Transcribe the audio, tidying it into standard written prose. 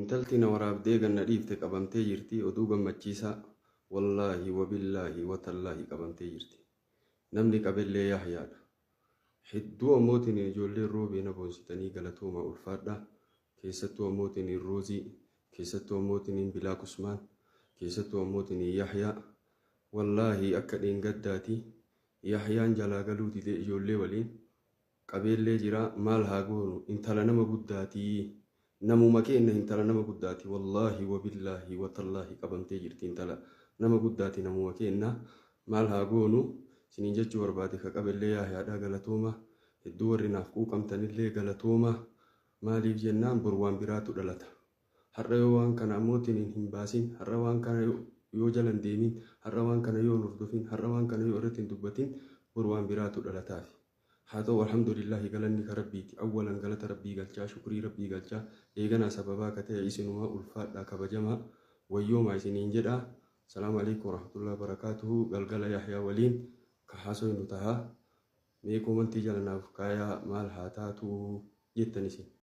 intalti na waraabdee ganna dhiifte qabamtee jirti oduu gammachiisaa wallaahi wabillaahi watallaahi qabamtee jirti. Namni qabellee Yahyaadha. Hedduu ammootiin ijoolleen roobee na boonsitanii galatooma ulfaadha. Keessattuu ammootiin Roozii, keessattuu ammootiin Bilaak Usmaan, keessattuu ammootiin Yahyaa. Wallaahi akka dheengaddaati. Yahyaan jalaa galuu didee ijoollee waliin qabeellee jira maal haa goonu intala nama guddaatii. Namuma keenya intala nama guddaati wallaahi wabillaahi watallaahi qabamtee jirti intala nama guddaati namuma keenya maal haa goonu siniin jechuu barbaade ka qabellee Yahyaadhaa galatooma hedduu warri naaf quuqamtanillee galatooma maaliif jennaan bor waan biraatu dhalata. Har'a yoo waan kana ammootiin hin baasin har'a waan kana yoo jalan deemin har'a waan kana yoo hordofin har'a waan kana yoo irratti hin dubbatin bor waan biraatu dhalataaf. هذا والحمد لله قالني كربيتي أولا قالت ربي قالتها شكري ربي قالتها إيجانا سببا كتاعي سنوا ألفات لا كبجمع ويوم عايزين جدا. السلام عليكم ورحمة الله وبركاته. قال يحيى ولين كحاسو نتها ميكو من تجلنا فكايا مال هاتاتو جتنسي.